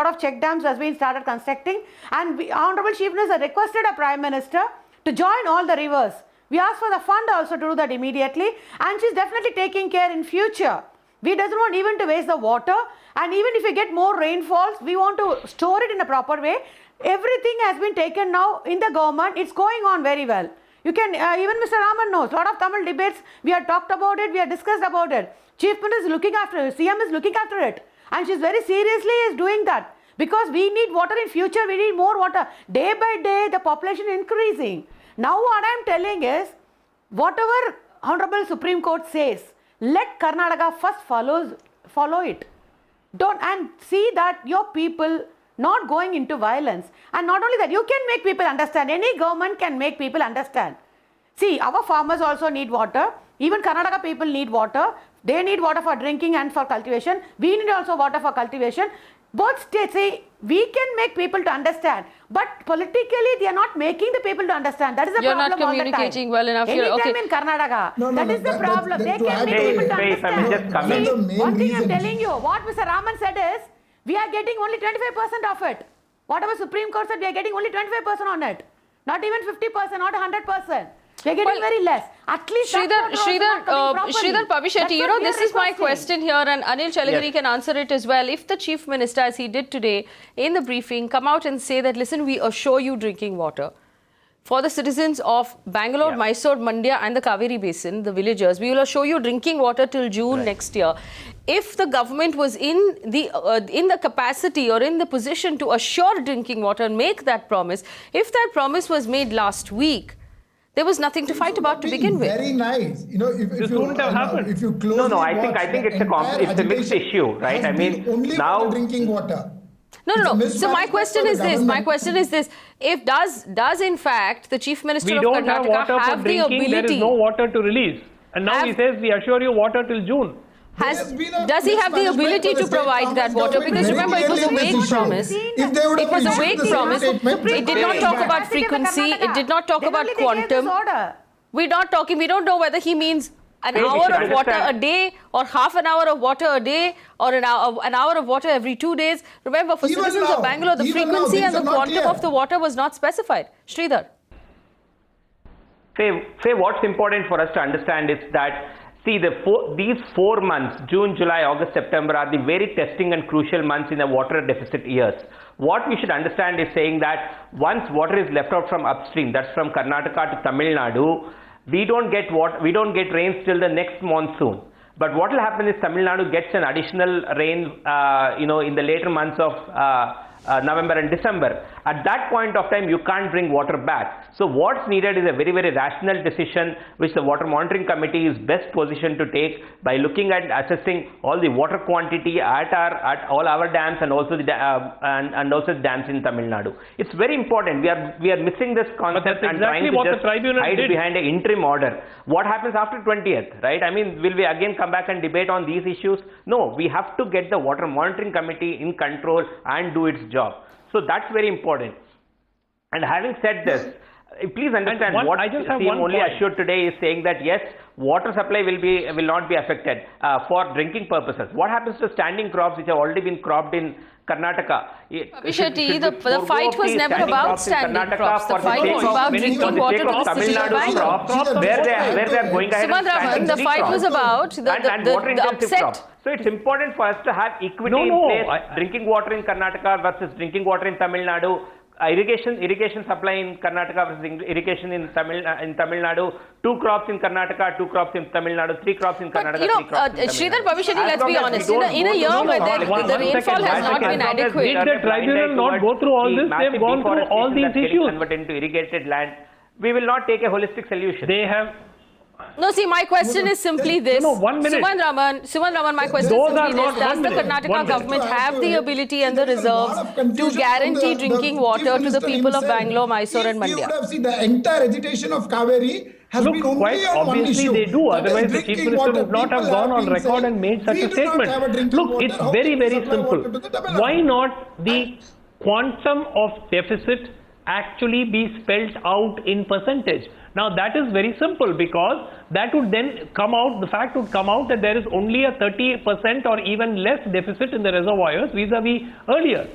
of check dams has been started constructing. And Honorable Chief Minister requested a Prime Minister to join all the rivers. We asked for the fund also to do that immediately. And she's definitely taking care in future. We doesn't want even to waste the water, and even if we get more rainfalls, we want to store it in a proper way. Everything has been taken now in the government. It's going on very well. You can, even Mr. Raman knows, a lot of Tamil debates, we have talked about it, we have discussed about it. Chief Minister is looking after it, CM is looking after it. And she's very seriously is doing that. Because we need water in future, we need more water. Day by day, the population is increasing. Now what I am telling is, whatever Honorable Supreme Court says, let Karnataka first follow it. Don't, and see that your people not going into violence. And not only that, you can make people understand. Any government can make people understand. See, our farmers also need water. Even Karnataka people need water. They need water for drinking and for cultivation. We need also water for cultivation. Both states say, we can make people to understand. But politically, they are not making the people to understand. That is the You're problem not communicating well enough here. Anytime Okay. in Karnataka. That is the problem. They can make people to understand. See, one thing I'm telling you, what Mr. Raman said is, we are getting only 25% of it. Whatever Supreme Court said, we are getting only 25% on it. Not even 50%, not 100%. We are getting very less. At least Sridhar Pabbisetty, you know, this is my question here, and Anil Chalageri can answer it as well. If the Chief Minister, as he did today in the briefing, come out and say that, listen, we assure you drinking water for the citizens of Bangalore, Mysore, Mandya and the Cauvery Basin, the villagers, we will assure you drinking water till June next year. If the government was in the capacity or in the position to assure drinking water and make that promise, if that promise was made last week, there was nothing to fight about to begin with. Very nice. You know, if you wouldn't have happened. If you close I think it's a mixed issue, right? I mean, only now for drinking water. No. So my question is this. My question is this. If does in fact the Chief Minister of Karnataka have the ability? There is no water to release. And now he says, we assure you water till June. Does he have the ability to provide that water? Because remember, it was a vague promise. It was a vague promise. It did not talk about frequency. It did not talk about quantum. We don't know whether he means an hour of water a day or half an hour of water a day or an hour of water every 2 days. Remember, for citizens of Bangalore, the frequency and the quantum of the water was not specified. Sridhar. Say what's important for us to understand is that, see, these 4 months, June, July, August, September, are the very testing and crucial months in the water deficit years. What we should understand is saying that once water is left out from upstream, that's from Karnataka to Tamil Nadu, we don't get rains till the next monsoon. But what will happen is Tamil Nadu gets an additional rain, in the later months of November and December. At that point of time, you can't bring water back. So what's needed is a very, very rational decision which the Water Monitoring Committee is best positioned to take by looking at assessing all the water quantity at all our dams and also the dams in Tamil Nadu. It's very important. We are missing this concept and trying to just hide behind an interim order. What happens after 20th, right? I mean, will we again come back and debate on these issues? No, we have to get the Water Monitoring Committee in control and do its job. So that's very important. And having said this, please understand what CM only assured today is saying that yes, water supply will not be affected for drinking purposes. What happens to standing crops which have already been cropped in Karnataka? Pabbisetty, the fight was never about standing crops. The fight was about drinking water to the city of Bangalore. Where they are going ahead and Sumanth, the fight was about the upset. So it's important for us to have equity in place. Drinking water in Karnataka versus drinking water in Tamil Nadu. irrigation supply in Karnataka versus irrigation in Tamil Nadu, 2 crops in Karnataka, 2 crops in Tamil Nadu, 3 crops in Karnataka, 3 crops in Tamil Nadu. Sridhar Pabbisetty, let's be honest, in a year where the rainfall has not been adequate. Did the tribunal not go through all this? They've gone through all these issues. Converted into irrigated land. We will not take a holistic solution. They have... No, see, my question is simply this. No, 1 minute. Sumanth Raman, my question is simply this. Does the Karnataka government have the ability and the reserves to guarantee drinking water to the people of Bangalore, Mysore and Mandya? You would have seen the entire agitation of Cauvery has been only quite on one obviously issue. they do. Otherwise, the Chief Minister would not have gone on record and made such a statement. Look, it's very, very simple. Why not the quantum of deficit actually be spelled out in percentage? Now that is very simple, because that would then come out, the fact would come out that there is only a 30% or even less deficit in the reservoirs vis-a-vis earlier.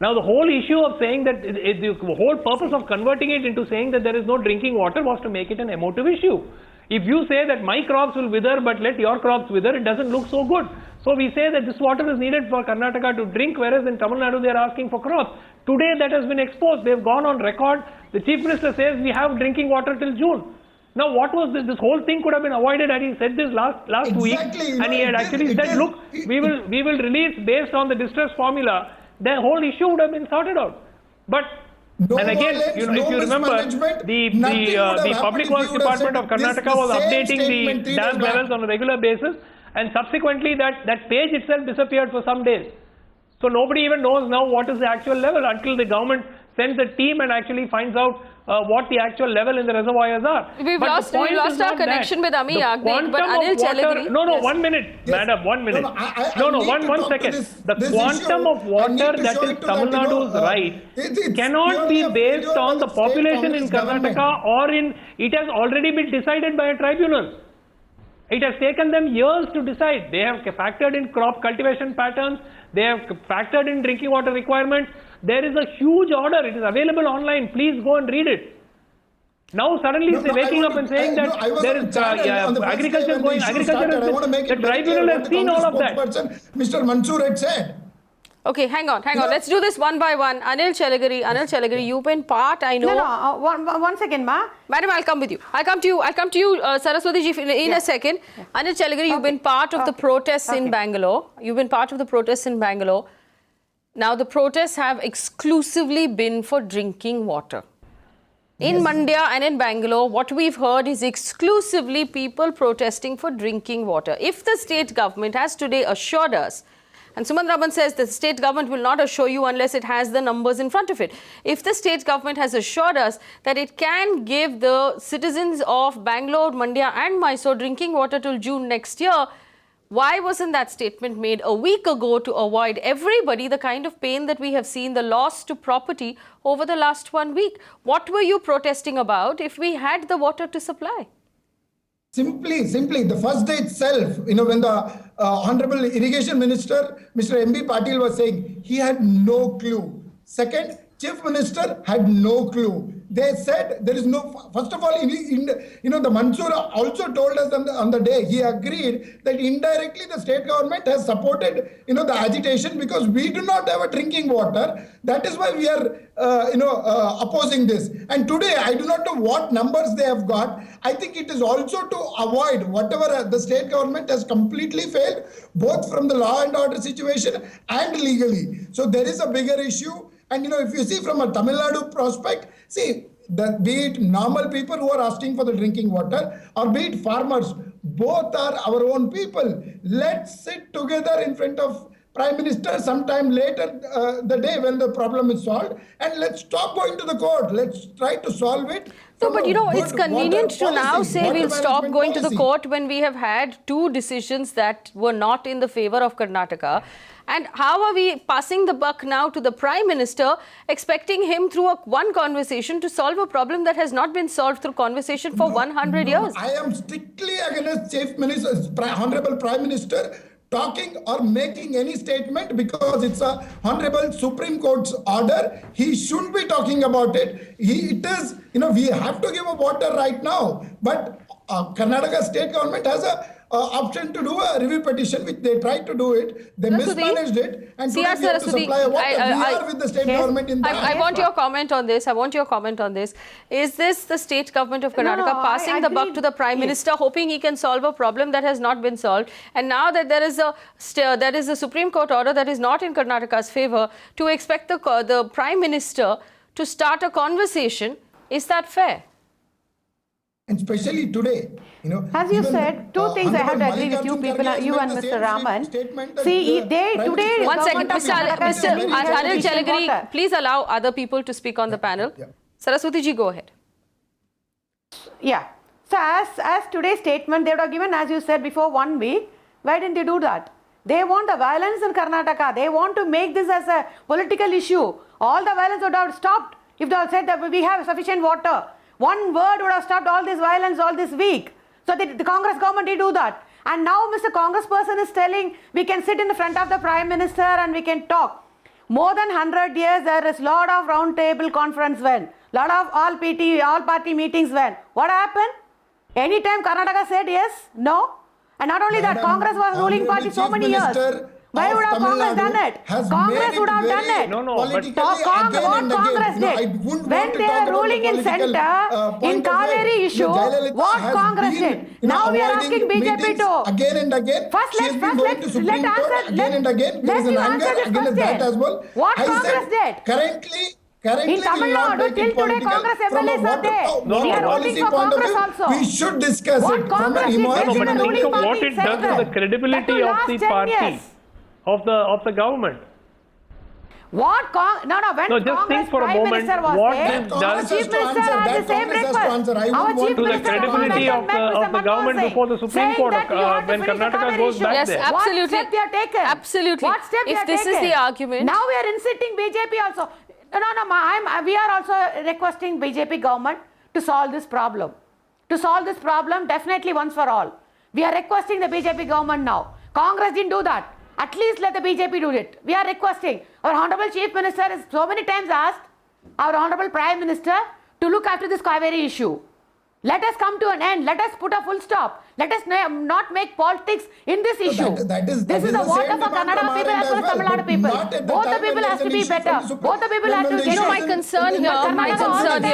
Now the whole issue of saying that, the whole purpose of converting it into saying that there is no drinking water was to make it an emotive issue. If you say that my crops will wither but let your crops wither, it doesn't look so good. So we say that this water is needed for Karnataka to drink, whereas in Tamil Nadu they are asking for crops. Today that has been exposed. They have gone on record. The Chief Minister says we have drinking water till June. Now what was this? This whole thing could have been avoided had he said this last week, and he had actually said, look, we will release based on the distress formula. The whole issue would have been sorted out. But and again, if you remember, the Public Works Department of Karnataka was updating the dam levels on a regular basis, and subsequently that page itself disappeared for some days. So nobody even knows now what is the actual level until the government sends a team and actually finds out what the actual level in the reservoirs are. We've lost our connection with Amee Yajnik, but Anil Chalageri... No, 1 minute, madam, 1 minute. One second. The quantum of water that is Tamil Nadu's right cannot be based on the population in Karnataka or in... It has already been decided by a tribunal. It has taken them years to decide. They have factored in crop cultivation patterns. They have factored in drinking water requirements. There is a huge order. It is available online. Please go and read it. Now suddenly they're waking up and saying that there is agriculture is going. Agriculture is... The tribunal has seen all of that. Mr. Mansoor had said. Okay, hang on. Let's do this one by one. Anil Chalageri, you've been part, I know. No, one second, ma. Madam, I'll come with you. I'll come to you, Saraswati ji, in a second. Anil Chalageri, you've been part of the protests in Bangalore. Now, the protests have exclusively been for drinking water. In Mandya and in Bangalore, what we've heard is exclusively people protesting for drinking water. If the state government has today assured us, and Sumanth Raman says the state government will not assure you unless it has the numbers in front of it. If the state government has assured us that it can give the citizens of Bangalore, Mandya and Mysore drinking water till June next year, why wasn't that statement made a week ago to avoid everybody the kind of pain that we have seen, the loss to property over the last 1 week? What were you protesting about if we had the water to supply? Simply, the first day itself, when the Honorable Irrigation Minister, Mr. M.B. Patil was saying, he had no clue. Second, Chief Minister had no clue. They said there is no, first of all, the Mansoor also told us on the day, he agreed that indirectly the state government has supported, the agitation because we do not have a drinking water. That is why we are, opposing this. And today, I do not know what numbers they have got. I think it is also to avoid whatever the state government has completely failed, both from the law and order situation and legally. So there is a bigger issue. And if you see from a Tamil Nadu prospect, be it normal people who are asking for the drinking water or be it farmers, both are our own people. Let's sit together in front of Prime Minister sometime later the day when the problem is solved, and let's stop going to the court. Let's try to solve it. No, but it's convenient to now say we'll stop going to the court when we have had 2 decisions that were not in the favor of Karnataka. And how are we passing the buck now to the Prime Minister, expecting him through one conversation to solve a problem that has not been solved through conversation for 100 years? I am strictly against Chief Minister, Honorable Prime Minister, talking or making any statement because it's a Honorable Supreme Court's order. He shouldn't be talking about it. We have to give a water right now. But Karnataka state government has a option to do a review petition, which they tried to do it. They mismanaged it, and C R today we have to Saraswathi, supply water. We are with the state government in that. I want your comment on this. I want your comment on this. Is this the state government of Karnataka passing the buck to the Prime Minister, hoping he can solve a problem that has not been solved? And now that there is a Supreme Court order that is not in Karnataka's favor, to expect the Prime Minister to start a conversation, is that fair? And especially today, as you said, two things I have to agree with you people, you and Mr. Raman. See, today... One second, Mr. Anil Chalageri, please allow other people to speak on the panel. Saraswati ji, go ahead. Yeah. So as today's statement, they would have given, as you said, before 1 week. Why didn't they do that? They want the violence in Karnataka. They want to make this as a political issue. All the violence would have stopped if they had said that we have sufficient water. One word would have stopped all this violence all this week. So the Congress government did do that. And now Mr. Congressperson is telling we can sit in the front of the Prime Minister and we can talk. More than 100 years, there is a lot of round table conference went. Lot of all party meetings went. What happened? Anytime Karnataka said yes, no. And not only that, Congress was ruling party so many years. Why would have Congress done it? Congress would have done it. What Congress did? When they were ruling in center, in Cauvery issue, what Congress did? Now we are asking BJP to... Again and again. First, let's answer this question. What Congress did? Currently, in Tamil Nadu, till today, Congress MLAs are there. We are voting for Congress also. We should discuss what it. Congress did, what it does to the credibility of the party, of the government. When just think for a moment what this does to the credibility of the government before the Supreme Court when Karnataka goes back there. Yes, absolutely. What step they are taken? Absolutely. What step if this is the argument. Now we are inciting BJP also. We are also requesting BJP government to solve this problem. To solve this problem, definitely once for all. We are requesting the BJP government now. Congress didn't do that. At least let the BJP do it. We are requesting. Our Honorable Chief Minister has so many times asked our Honorable Prime Minister to look after this Cauvery issue. Let us come to an end. Let us put a full stop. Let us not make politics in this issue. This is the water for Kannada people as well as Tamil Nadu people. Both the people have to be better. Both the people have to get... my concern here,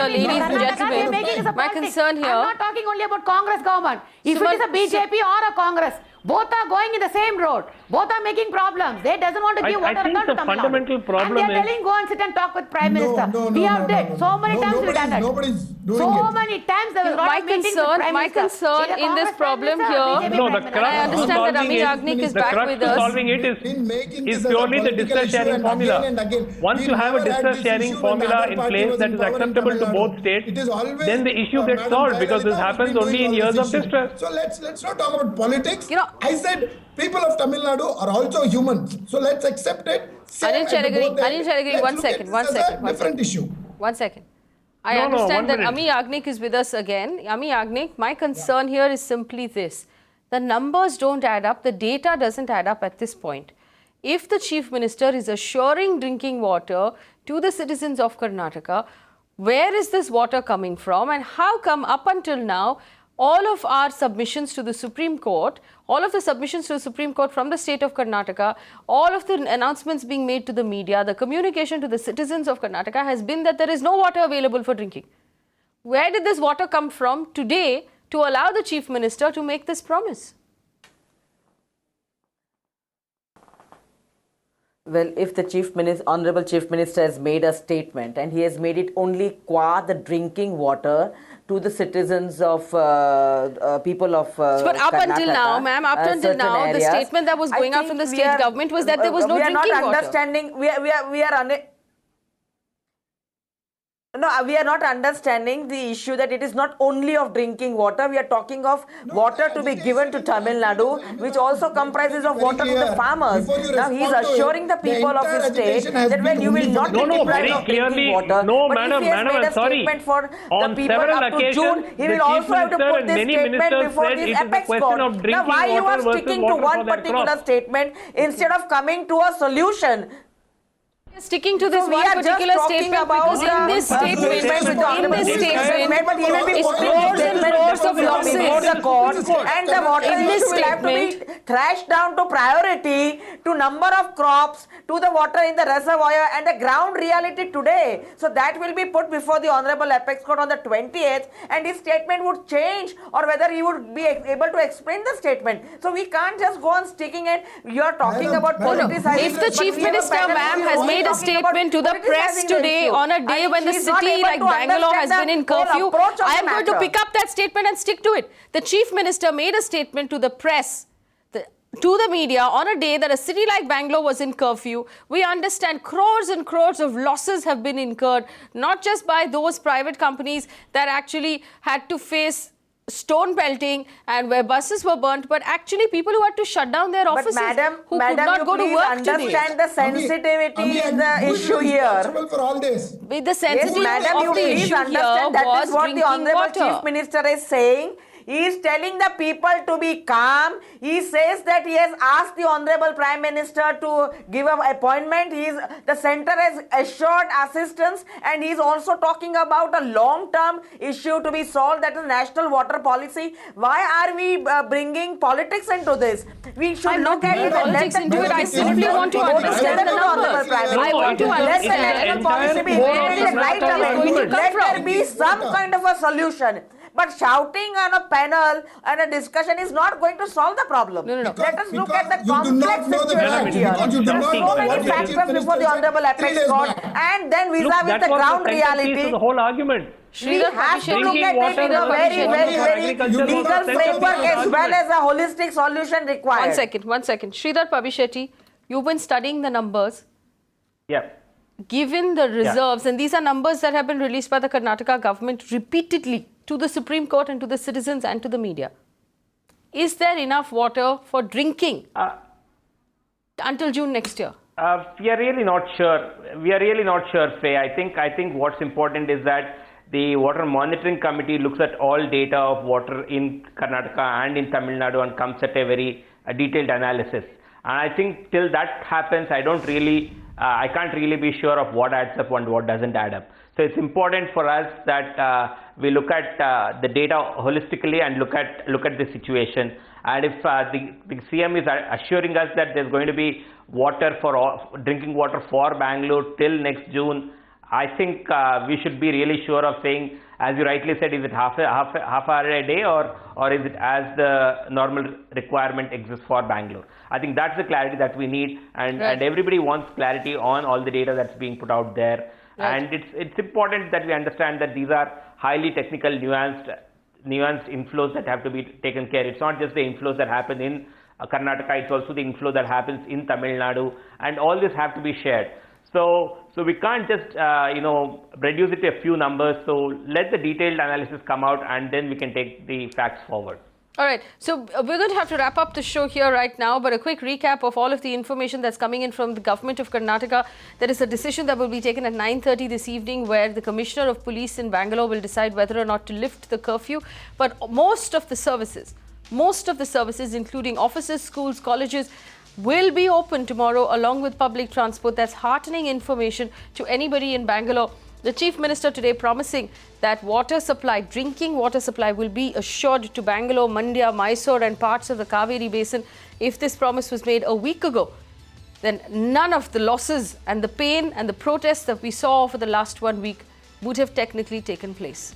ladies and gentlemen, my concern here... I'm not talking only about Congress government. If it is a BJP or a Congress, both are going in the same road. Both are making problems. They doesn't want to give water to Tamil Nadu. Fundamental problem and they are telling go and sit and talk with Prime Minister. We have did so many times we done that. Nobody's doing so it. many times there was a lot of meetings with Prime My Minister. concern in this problem here... No, the crux I understand that Amee Yajnik is back with us. solving it is purely the distress sharing formula. Once you have a distress sharing formula in place that is acceptable to both states, then the issue gets solved because this happens only in years of distress. So let's not talk about politics. I said people of Tamil Nadu are also humans. So let's accept it. Anil Chalageri, one second. Different issue. 1 second. I understand that Amee Yajnik is with us again. Amee Yajnik, my concern here is simply this. The numbers don't add up. The data doesn't add up at this point. If the Chief Minister is assuring drinking water to the citizens of Karnataka, where is this water coming from and how come up until now all of our submissions to the Supreme Court, all of the submissions to the Supreme Court from the state of Karnataka, all of the announcements being made to the media, the communication to the citizens of Karnataka has been that there is no water available for drinking. Where did this water come from today to allow the Chief Minister to make this promise? Well, if the Honorable Chief Minister has made a statement and he has made it only qua the drinking water to the citizens of people of but up Karnataka, until now, ma'am, up until now, areas, the statement that was going out from the state government was that there was no drinking water. We are not understanding the issue that it is not only of drinking water. We are talking of water to be given to Tamil Nadu, which also comprises of water to the farmers. Now he is assuring the people of his state that when you will not be deprived of drinking water, but if he has made a statement for the people up to June, he will also have to put this statement before this apex court. Now why you are sticking to one particular statement instead of coming to a solution? Sticking to this So we one are just particular talking statement about because in this statement, is crores and crores of losses. The court, and the water In this issue will have to be thrashed down to priority, to number of crops, to the water in the reservoir and the ground reality today. So that will be put before the Honorable Apex Court on the 28th, and his statement would change, or whether he would be able to explain the statement. So we can't just go on sticking it. You are talking about politicizing. If the Chief Minister, ma'am, has made a statement to the press today on a day when the city like Bangalore has been in curfew, I am going to pick up that statement and stick to it. The Chief Minister made a statement to the press, to the media on a day that a city like Bangalore was in curfew. We understand crores and crores of losses have been incurred, not just by those private companies that actually had to face stone pelting and where buses were burnt, but actually people who had to shut down their offices, who could not go to work today. Understand the sensitivity in the issue here. For all this. The sensitivity of the issue here that is was what the drinking Honorable water. Chief Minister is saying. He is telling the people to be calm. He says that he has asked the Honorable Prime Minister to give an appointment. The centre has assured assistance, and he is also talking about a long-term issue to be solved, that is national water policy. Why are we bringing politics into this? We should look at it. Politics into it. I simply want to understand the numbers. I want to understand. Let the national policy be implemented right away. Let there be some kind of a solution. But shouting on a panel and a discussion is not going to solve the problem. No. Let us look at the complex situation here. There are so many factors before the Honorable Apex Court, and then vis-a-vis the ground reality. The whole argument. We have to look at it in a very legal framework as well as a holistic solution required. One second. Sridhar Pabbisetty, you've been studying the numbers. Yeah. Given the reserves, and these are numbers that have been released by the Karnataka government repeatedly to the Supreme Court and to the citizens and to the media, is there enough water for drinking until June next year? We are really not sure. Faye. I think what's important is that the Water Monitoring Committee looks at all data of water in Karnataka and in Tamil Nadu and comes at a very detailed analysis. And I think till that happens, I can't really be sure of what adds up and what doesn't add up. So it's important for us that we look at the data holistically and look at the situation. And if the CM is assuring us that there's going to be drinking water for Bangalore till next June, I think we should be really sure of saying, as you rightly said, is it half hour a day or is it as the normal requirement exists for Bangalore? I think that's the clarity that we need, and everybody wants clarity on all the data that's being put out there. Right. And it's important that we understand that these are highly technical, nuanced inflows that have to be taken care. It's not just the inflows that happen in Karnataka, it's also the inflow that happens in Tamil Nadu, and all this have to be shared. So we can't just reduce it to a few numbers. So let the detailed analysis come out, and then we can take the facts forward. All right, so we're going to have to wrap up the show here right now, but a quick recap of all of the information that's coming in from the government of Karnataka. There is a decision that will be taken at 9:30 this evening where the Commissioner of Police in Bangalore will decide whether or not to lift the curfew. But most of the services, including offices, schools, colleges, will be open tomorrow along with public transport. That's heartening information to anybody in Bangalore. The Chief Minister today promising that drinking water supply will be assured to Bangalore, Mandya, Mysore and parts of the Cauvery basin. If this promise was made a week ago, then none of the losses and the pain and the protests that we saw for the last 1 week would have technically taken place.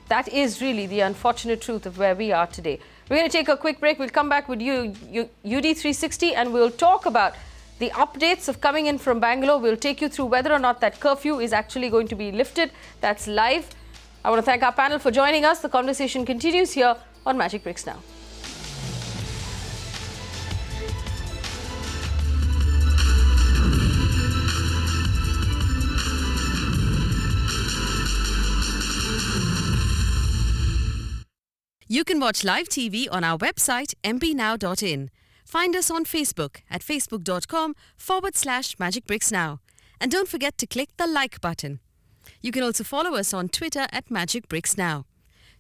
That is really the unfortunate truth of where we are today. We're going to take a quick break. We'll come back with UD360 and we'll talk about the updates of coming in from Bangalore. We'll take you through whether or not that curfew is actually going to be lifted. That's live. I want to thank our panel for joining us. The conversation continues here on Magicbricks Now. You can watch live TV on our website mpnow.in. Find us on Facebook at facebook.com/MagicBricksNow. And don't forget to click the like button. You can also follow us on Twitter at MagicBricksNow.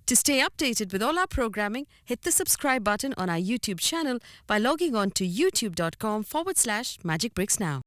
To stay updated with all our programming, hit the subscribe button on our YouTube channel by logging on to youtube.com/MagicBricksNow.